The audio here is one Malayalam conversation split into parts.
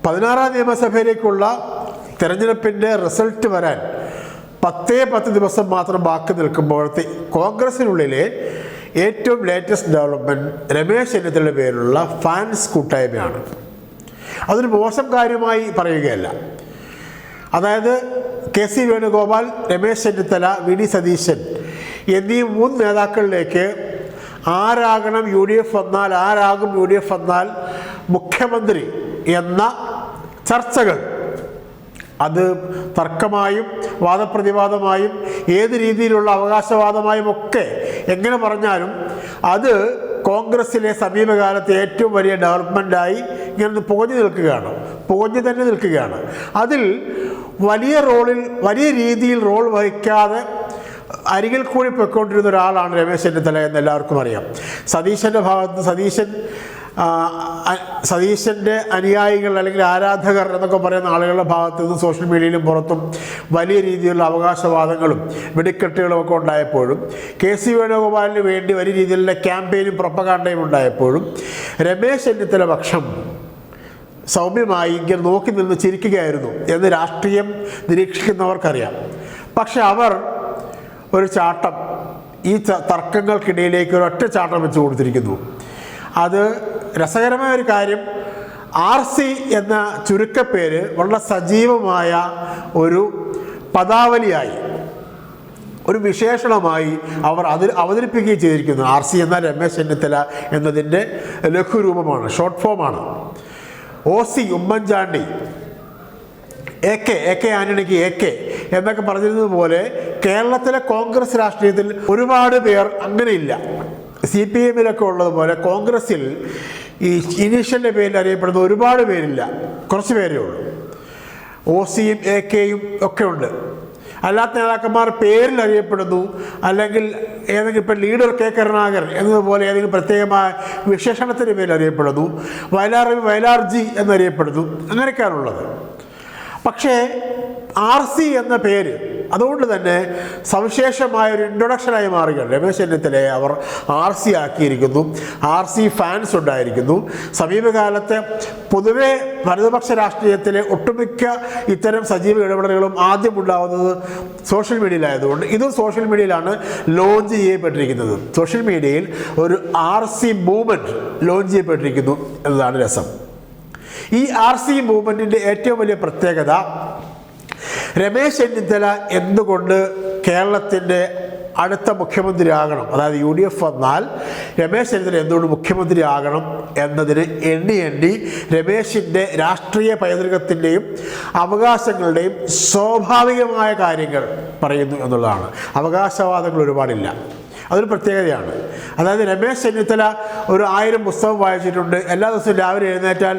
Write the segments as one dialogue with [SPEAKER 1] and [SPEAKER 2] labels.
[SPEAKER 1] 16ാം നിയമസഭയിലേക്കുള്ള തെരഞ്ഞെടുപ്പിൻ്റെ റിസൾട്ട് വരാൻ 10 ദിവസം മാത്രം ബാക്കി നിൽക്കുമ്പോഴത്തെ കോൺഗ്രസിനുള്ളിലെ ഏറ്റവും ലേറ്റസ്റ്റ് ഡെവലപ്മെൻറ്റ് രമേശ് ചെന്നിത്തലയുടെ പേരിലുള്ള ഫാൻസ് കൂട്ടായ്മയാണ്. അതൊരു മോശം കാര്യമായി പറയുകയല്ല. അതായത് കെ.സി. വേണുഗോപാൽ, രമേശ് ചെന്നിത്തല, വി.ഡി. സതീശൻ എന്നീ 3 നേതാക്കളിലേക്ക് ആരാകണം UDF വന്നാൽ, ആരാകും UDF വന്നാൽ മുഖ്യമന്ത്രി എന്ന ചർച്ചകൾ, അത് തർക്കമായും വാദപ്രതിവാദമായും ഏത് രീതിയിലുള്ള അവകാശവാദമായും ഒക്കെ എങ്ങനെ പറഞ്ഞാലും അത് കോൺഗ്രസിലെ സമീപകാലത്തെ ഏറ്റവും വലിയ ഡെവലപ്മെൻറ്റായി ഇങ്ങനെ പുകഞ്ഞു തന്നെ നിൽക്കുകയാണ്. അതിൽ വലിയ രീതിയിൽ റോൾ വഹിക്കാതെ അരികിൽ കൂടി പൊയ്ക്കൊണ്ടിരുന്ന ഒരാളാണ് രമേശ് ചെന്നിത്തല എന്ന് എല്ലാവർക്കും അറിയാം. സതീശൻ്റെ അനുയായികൾ അല്ലെങ്കിൽ ആരാധകർ എന്നൊക്കെ പറയുന്ന ആളുകളുടെ ഭാഗത്തു നിന്ന് സോഷ്യൽ മീഡിയയിലും പുറത്തും വലിയ രീതിയിലുള്ള അവകാശവാദങ്ങളും വെടിക്കെട്ടുകളും ഒക്കെ ഉണ്ടായപ്പോഴും, കെ.സി. വേണുഗോപാലിന് വേണ്ടി വലിയ രീതിയിലുള്ള ക്യാമ്പയിനും പ്രൊപ്പഗാണ്ടയും ഉണ്ടായപ്പോഴും രമേശ് ചെന്നിത്തല പക്ഷം സൗമ്യമായി ഇങ്ങനെ നോക്കി നിന്ന് ചിരിക്കുകയായിരുന്നു എന്ന് രാഷ്ട്രീയം നിരീക്ഷിക്കുന്നവർക്കറിയാം. പക്ഷെ അവർ ഒരു ചാട്ടം, ഈ തർക്കങ്ങൾക്കിടയിലേക്ക് ഒരൊറ്റ ചാട്ടം വെച്ച് കൊടുത്തിരിക്കുന്നു. അത് രസകരമായ ഒരു കാര്യം, RC എന്ന ചുരുക്കപ്പേര് വളരെ സജീവമായ ഒരു പദാവലിയായി, ഒരു വിശേഷണമായി അവർ അവതരിപ്പിക്കുകയും ചെയ്തിരിക്കുന്നു. RC എന്ന രമേശ് ചെന്നിത്തല എന്നതിൻ്റെ ലഘുരൂപമാണ്, ഷോർട്ട് ഫോമാണ്. OC ഉമ്മൻചാണ്ടി, AK ആന്റണിക്ക് AK എന്നൊക്കെ പറഞ്ഞിരുന്നത് പോലെ കേരളത്തിലെ കോൺഗ്രസ് രാഷ്ട്രീയത്തിൽ ഒരുപാട് പേർ അങ്ങനെയില്ല. CPM-ലൊക്കെ ഉള്ളതുപോലെ കോൺഗ്രസ്സിൽ ഈ ഇനീഷ്യലിൻ്റെ പേരിൽ അറിയപ്പെടുന്ന ഒരുപാട് പേരില്ല, കുറച്ച് പേരേ ഉള്ളൂ. OCയും AK-യും ഒക്കെ ഉണ്ട്. അല്ലാത്ത നേതാക്കന്മാർ പേരിൽ അറിയപ്പെടുന്നു, അല്ലെങ്കിൽ ഏതെങ്കിലും ഇപ്പം ലീഡർ K കരുണാകരൻ എന്നതുപോലെ ഏതെങ്കിലും പ്രത്യേകമായ വിശേഷണത്തിൻ്റെ പേരിൽ അറിയപ്പെടുന്നു, വയലാർജി എന്നറിയപ്പെടുന്നു, അങ്ങനെയൊക്കെയാണുള്ളത്. പക്ഷേ RC എന്ന പേര് അതുകൊണ്ട് തന്നെ സവിശേഷമായ ഒരു ഇൻട്രൊഡക്ഷനായി മാറുകയാണ്. രമേശ് ചെന്നിത്തലയെ അവർ RC ആക്കിയിരിക്കുന്നു. RC ഫാൻസ് ഉണ്ടായിരിക്കുന്നു. സമീപകാലത്ത് പൊതുവെ വലതുപക്ഷ രാഷ്ട്രീയത്തിലെ ഒട്ടുമിക്ക ഇത്തരം സജീവ ഇടപെടലുകളും ആദ്യം ഉണ്ടാകുന്നത് സോഷ്യൽ മീഡിയയിലായതുകൊണ്ട് ഇതും സോഷ്യൽ മീഡിയയിലാണ് ലോഞ്ച് ചെയ്യപ്പെട്ടിരിക്കുന്നത്. സോഷ്യൽ മീഡിയയിൽ ഒരു RC മൂവ്മെൻറ്റ് ലോഞ്ച് ചെയ്യപ്പെട്ടിരിക്കുന്നു എന്നതാണ് രസം. ഈ RC മൂവ്മെൻറ്റിൻ്റെ ഏറ്റവും വലിയ പ്രത്യേകത, രമേശ് ചെന്നിത്തല എന്തുകൊണ്ട് കേരളത്തിൻ്റെ അടുത്ത മുഖ്യമന്ത്രി ആകണം, അതായത് UDF വന്നാൽ രമേശ് ചെന്നിത്തല എന്തുകൊണ്ട് മുഖ്യമന്ത്രി ആകണം എന്നതിന് എണ്ണി രമേശിൻ്റെ രാഷ്ട്രീയ പൈതൃകത്തിൻ്റെയും അവകാശങ്ങളുടെയും സ്വാഭാവികമായ കാര്യങ്ങൾ പറയുന്നു എന്നുള്ളതാണ്. അവകാശവാദങ്ങൾ ഒരുപാടില്ല, അതൊരു പ്രത്യേകതയാണ്. അതായത് രമേശ് ചെന്നിത്തല ഒരു 1000 പുസ്തകം വായിച്ചിട്ടുണ്ട്, എല്ലാ ദിവസവും രാവിലെ എഴുന്നേറ്റാൽ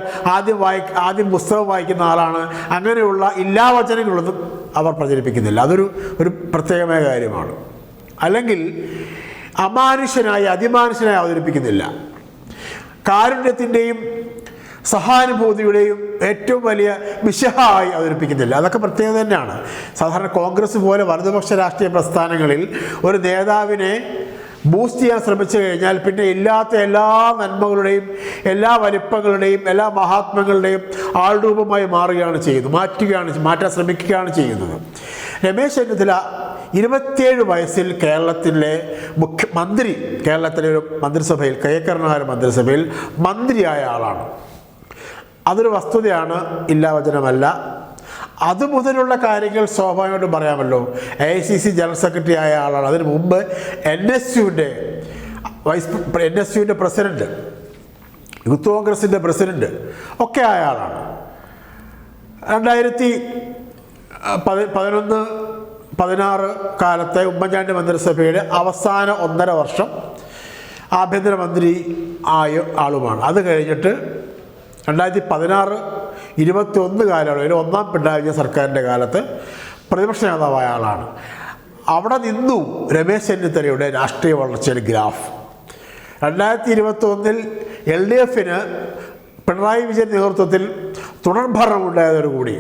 [SPEAKER 1] ആദ്യം പുസ്തകം വായിക്കുന്ന ആളാണ്, അങ്ങനെയുള്ള ഇല്ലാവചനങ്ങളൊന്നും അവർ പ്രചരിപ്പിക്കുന്നില്ല. അതൊരു പ്രത്യേകമായ കാര്യമാണ്. അല്ലെങ്കിൽ അതിമാനുഷ്യനായി അവതരിപ്പിക്കുന്നില്ല. കാരുണ്യത്തിൻ്റെയും സഹാനുഭൂതിയുടെയും ഏറ്റവും വലിയ വിശഹായി അവതരിപ്പിക്കുന്നില്ല. അതൊക്കെ പ്രത്യേകത തന്നെയാണ്. സാധാരണ കോൺഗ്രസ് പോലെ വലതുപക്ഷ രാഷ്ട്രീയ പ്രസ്ഥാനങ്ങളിൽ ഒരു നേതാവിനെ ബൂസ്റ്റ് ചെയ്യാൻ ശ്രമിച്ചു കഴിഞ്ഞാൽ പിന്നെ ഇല്ലാത്ത എല്ലാ നന്മകളുടെയും എല്ലാ വലിപ്പങ്ങളുടെയും എല്ലാ മഹാത്മ്യങ്ങളുടെയും ആൾരൂപമായി മാറ്റാൻ ശ്രമിക്കുകയാണ് ചെയ്യുന്നത്. രമേശ് ചെന്നിത്തല 27 വയസ്സിൽ കേരളത്തിലെ കേരളത്തിലെ ഒരു മന്ത്രിസഭയിൽ, K കരുണാകരൻ മന്ത്രിസഭയിൽ മന്ത്രിയായ ആളാണ്. അതൊരു വസ്തുതയാണ്, ഇല്ലാവചനമല്ല. അതുമുതലുള്ള കാര്യങ്ങൾ സ്വാഭാവികമായിട്ടും പറയാമല്ലോ. AICC ജനറൽ സെക്രട്ടറി ആയ ആളാണ്. അതിനു മുമ്പ് NSUവിൻ്റെ പ്രസിഡന്റ്, യൂത്ത് കോൺഗ്രസിൻ്റെ പ്രസിഡന്റ് ഒക്കെ ആയ ആളാണ്. 2011-16 കാലത്തെ ഉമ്മൻചാണ്ടി മന്ത്രിസഭയുടെ അവസാന 1.5 വർഷം ആഭ്യന്തരമന്ത്രി ആയ ആളുമാണ്. അത് കഴിഞ്ഞിട്ട് 2016-21 കാലയളവിൽ 1ാം പിണറായി സർക്കാരിൻ്റെ കാലത്ത് പ്രതിപക്ഷ നേതാവായ ആളാണ്. അവിടെ നിന്നു രമേശ് ചെന്നിത്തലയുടെ രാഷ്ട്രീയ വളർച്ചയുടെ ഗ്രാഫ്. 2021 LDF-ന് പിണറായി വിജയൻ നേതൃത്വത്തിൽ തുടർഭരണമുണ്ടായതോടുകൂടി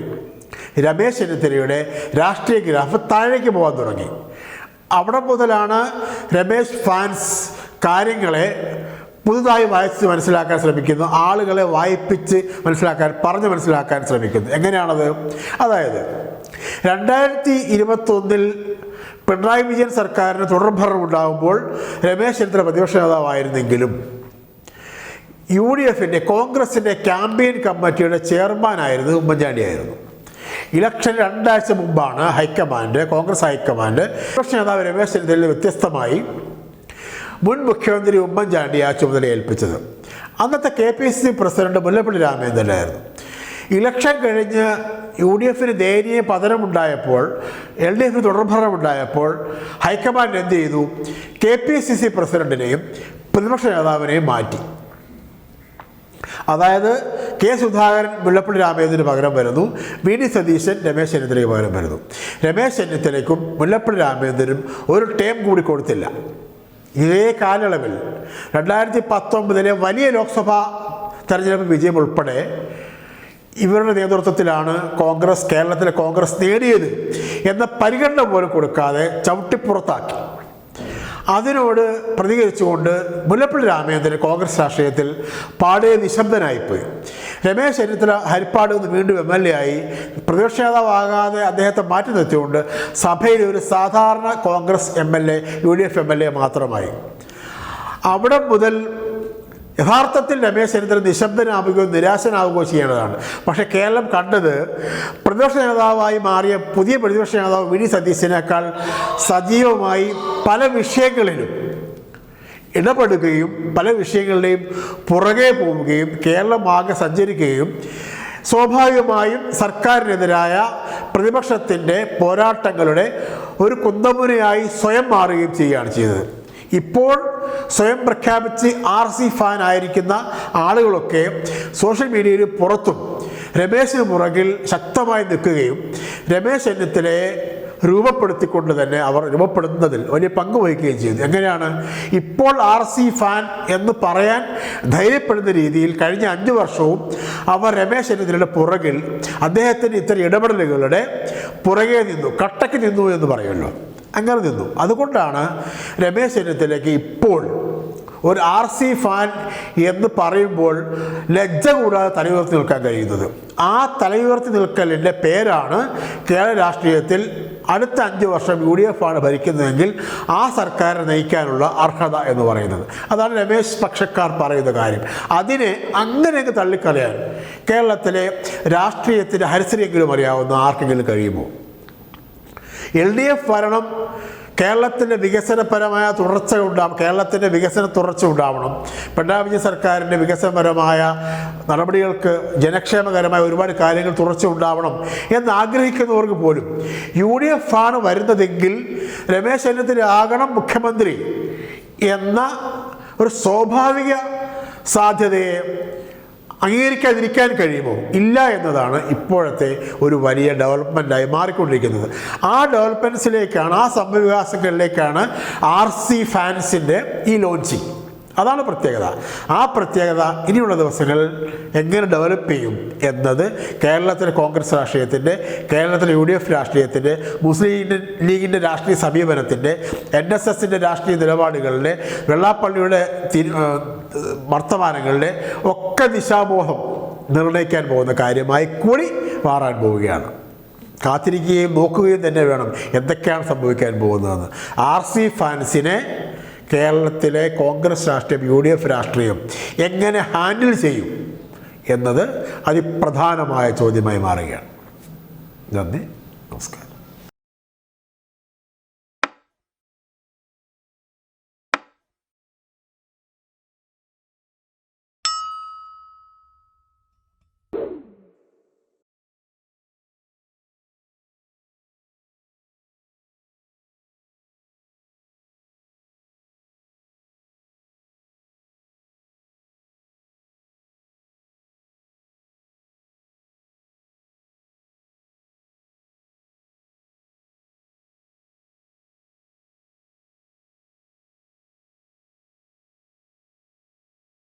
[SPEAKER 1] രമേശ് ചെന്നിത്തലയുടെ രാഷ്ട്രീയ ഗ്രാഫ് താഴേക്ക് പോകാൻ തുടങ്ങി. അവിടെ മുതലാണ് രമേശ് ഫാൻസ് കാര്യങ്ങളെ പുതുതായി വായിച്ച് മനസ്സിലാക്കാൻ ശ്രമിക്കുന്നു, ആളുകളെ വായിപ്പിച്ച് പറഞ്ഞ് മനസ്സിലാക്കാൻ ശ്രമിക്കുന്നു. എങ്ങനെയാണത്? അതായത് 2021 പിണറായി വിജയൻ സർക്കാരിന് തുടർഭരണം ഉണ്ടാകുമ്പോൾ രമേശ് ചെന്നിത്തല പ്രതിപക്ഷ നേതാവായിരുന്നെങ്കിലും UDF കോൺഗ്രസിൻ്റെ ക്യാമ്പയിൻ കമ്മിറ്റിയുടെ ചെയർമാനായിരുന്നു ഉമ്മൻചാണ്ടിയായിരുന്നു. ഇലക്ഷൻ 2 ആഴ്ച മുമ്പാണ് കോൺഗ്രസ് ഹൈക്കമാൻഡ് പ്രതിപക്ഷ നേതാവ് രമേശ് ചെന്നിത്തലയിൽ വ്യത്യസ്തമായി മുൻ മുഖ്യമന്ത്രി ഉമ്മൻചാണ്ടി ആ ചുമതല ഏൽപ്പിച്ചത്. അന്നത്തെ KPCC പ്രസിഡന്റ് മുല്ലപ്പള്ളി രാമചന്ദ്രനായിരുന്നു. ഇലക്ഷൻ കഴിഞ്ഞ് UDF ദയനീയ പതനമുണ്ടായപ്പോൾ, LDF തുടർഭരണമുണ്ടായപ്പോൾ ഹൈക്കമാൻഡ് എന്ത് ചെയ്തു? KPCC പ്രസിഡന്റിനെയും പ്രതിപക്ഷ നേതാവിനെയും മാറ്റി. അതായത് സുധാകരൻ മുല്ലപ്പള്ളി രാമചന്ദ്രന് പകരം വരുന്നു, VD സതീശൻ രമേശ് ചെന്നിത്തലയ്ക്ക് പകരം വരുന്നു. രമേശ് ചെന്നിത്തലയ്ക്കും മുല്ലപ്പള്ളി രാമചന്ദ്രനും ഒരു ടേം കൂടി കൊടുത്തില്ല. ഇതേ കാലയളവിൽ 2019 വലിയ ലോക്സഭാ തെരഞ്ഞെടുപ്പ് വിജയം ഉൾപ്പെടെ ഇവരുടെ നേതൃത്വത്തിലാണ് കേരളത്തിലെ കോൺഗ്രസ് നേടിയത് എന്ന പരിഗണന പോലും കൊടുക്കാതെ ചവിട്ടിപ്പുറത്താക്കി. അതിനോട് പ്രതികരിച്ചുകൊണ്ട് മുല്ലപ്പള്ളി രാമചന്ദ്രൻ കോൺഗ്രസ് രാഷ്ട്രീയത്തിൽ പാടെ നിശബ്ദനായിപ്പോയി. രമേശ് ചെന്നിത്തല ഹരിപ്പാട് നിന്ന് വീണ്ടും MLA ആയി. പ്രതിപക്ഷ നേതാവാകാതെ അദ്ദേഹത്തെ മാറ്റി നിർത്തിക്കൊണ്ട് സഭയിൽ ഒരു സാധാരണ കോൺഗ്രസ് MLA, UDF MLA മാത്രമായി. അവിടെ മുതൽ യഥാർത്ഥത്തിൽ രമേശ് ചെന്നിത്തല നിശബ്ദനാവുകയോ നിരാശനാവുകയോ ചെയ്യേണ്ടതാണ്. പക്ഷേ കേരളം കണ്ടത് പ്രതിപക്ഷ നേതാവായി മാറിയ പുതിയ പ്രതിപക്ഷ നേതാവ് VD സതീശനേക്കാൾ സജീവമായി പല വിഷയങ്ങളിലും ഇടപെടുകയും പല വിഷയങ്ങളുടെയും പുറകെ പോവുകയും കേരളമാകെ സഞ്ചരിക്കുകയും സ്വാഭാവികമായും സർക്കാരിനെതിരായ പ്രതിപക്ഷത്തിൻ്റെ പോരാട്ടങ്ങളുടെ ഒരു കുന്തമുനയായി സ്വയം മാറുകയും ചെയ്യുകയാണ് ചെയ്തത്. ഇപ്പോൾ സ്വയം പ്രഖ്യാപിച്ച് RC ഫാൻ ആയിരിക്കുന്ന ആളുകളൊക്കെ സോഷ്യൽ മീഡിയയിൽ പുറത്തും രമേശിന് പുറകിൽ ശക്തമായി നിൽക്കുകയും രമേശ് ചെന്നിത്തലയെ രൂപപ്പെടുത്തിക്കൊണ്ട് തന്നെ അവർ രൂപപ്പെടുന്നതിൽ വലിയ പങ്ക് വഹിക്കുകയും ചെയ്തു. എങ്ങനെയാണ്? ഇപ്പോൾ RC ഫാൻ എന്ന് പറയാൻ ധൈര്യപ്പെടുന്ന രീതിയിൽ കഴിഞ്ഞ 5 വർഷവും അവർ രമേശ് ചെന്നിത്തലയുടെ പുറകിൽ അദ്ദേഹത്തിൻ്റെ ഇത്തരം ഇടപെടലുകളുടെ പുറകെ നിന്നു, കട്ടക്ക് നിന്നു എന്ന് പറയുമല്ലോ, അങ്ങനെ നിന്നു. അതുകൊണ്ടാണ് രമേശ് ചെന്നിത്തലയ്ക്ക് ഇപ്പോൾ ഒരു RC ഫാൻ എന്ന് പറയുമ്പോൾ ലജ്ജ കൂടാതെ തലയുയർത്തി നിൽക്കാൻ കഴിയുന്നത്. ആ തലയുയർത്തി നിൽക്കലിൻ്റെ പേരാണ് കേരള രാഷ്ട്രീയത്തിൽ അടുത്ത 5 വർഷം UDF ആണ് ഭരിക്കുന്നതെങ്കിൽ ആ സർക്കാരിനെ നയിക്കാനുള്ള അർഹത എന്ന് പറയുന്നത്. അതാണ് രമേശ് പക്ഷക്കാർ പറയുന്ന കാര്യം. അതിനെ അങ്ങനെയൊക്കെ തള്ളിക്കളയാൻ കേരളത്തിലെ രാഷ്ട്രീയത്തിൻ്റെ ഹരിശ്രീയെങ്കിലും അറിയാവുന്ന ആർക്കെങ്കിലും കഴിയുമോ? LDF ഭരണം കേരളത്തിൻ്റെ വികസനപരമായ കേരളത്തിൻ്റെ വികസന തുടർച്ച ഉണ്ടാവണം. പിണറായി വിജയൻ സർക്കാരിൻ്റെ വികസനപരമായ നടപടികൾക്ക് ജനക്ഷേമകരമായ ഒരുപാട് കാര്യങ്ങൾ തുടർച്ച ഉണ്ടാവണം എന്നാഗ്രഹിക്കുന്നവർക്ക് പോലും UDF ആണ് വരുന്നതെങ്കിൽ രമേശ് ചെന്നിത്തല ആകണം മുഖ്യമന്ത്രി എന്ന ഒരു സ്വാഭാവിക സാധ്യതയെ അംഗീകരിക്കാതിരിക്കാൻ കഴിയുമോ? ഇല്ല എന്നതാണ് ഇപ്പോഴത്തെ ഒരു വലിയ ഡെവലപ്മെൻറ്റായി മാറിക്കൊണ്ടിരിക്കുന്നത്. ആ ഡെവലപ്മെൻറ്റ്സിലേക്കാണ്, ആ സംഭവവികാസങ്ങളിലേക്കാണ് RC ഫാൻസിൻ്റെ ഈ ലോഞ്ചിങ്. അതാണ് പ്രത്യേകത. ആ പ്രത്യേകത ഇനിയുള്ള ദിവസങ്ങളിൽ എങ്ങനെ ഡെവലപ്പ് ചെയ്യും എന്നത് കേരളത്തിലെ കോൺഗ്രസ് രാഷ്ട്രീയത്തിൻ്റെ, കേരളത്തിലെ UDF രാഷ്ട്രീയത്തിൻ്റെ, മുസ്ലിം ലീഗിൻ്റെ രാഷ്ട്രീയ സമീപനത്തിൻ്റെ, NSSൻ്റെ രാഷ്ട്രീയ നിലപാടുകളുടെ, വെള്ളാപ്പള്ളിയുടെ വർത്തമാനങ്ങളുടെ ഒക്കെ ദിശാബോധം നിർണ്ണയിക്കാൻ പോകുന്ന കാര്യമായി കൂടി മാറാൻ പോവുകയാണ്. കാത്തിരിക്കുകയും നോക്കുകയും തന്നെ വേണം എന്തൊക്കെയാണ് സംഭവിക്കാൻ പോകുന്നതെന്ന്. RC ഫാൻസിനെ കേരളത്തിലെ കോൺഗ്രസ് രാഷ്ട്രീയം, UDF രാഷ്ട്രീയം എങ്ങനെ ഹാൻഡിൽ ചെയ്യും എന്നത് അതിപ്രധാനമായ ചോദ്യമായി മാറുകയാണ്. നന്ദി, നമസ്കാരം.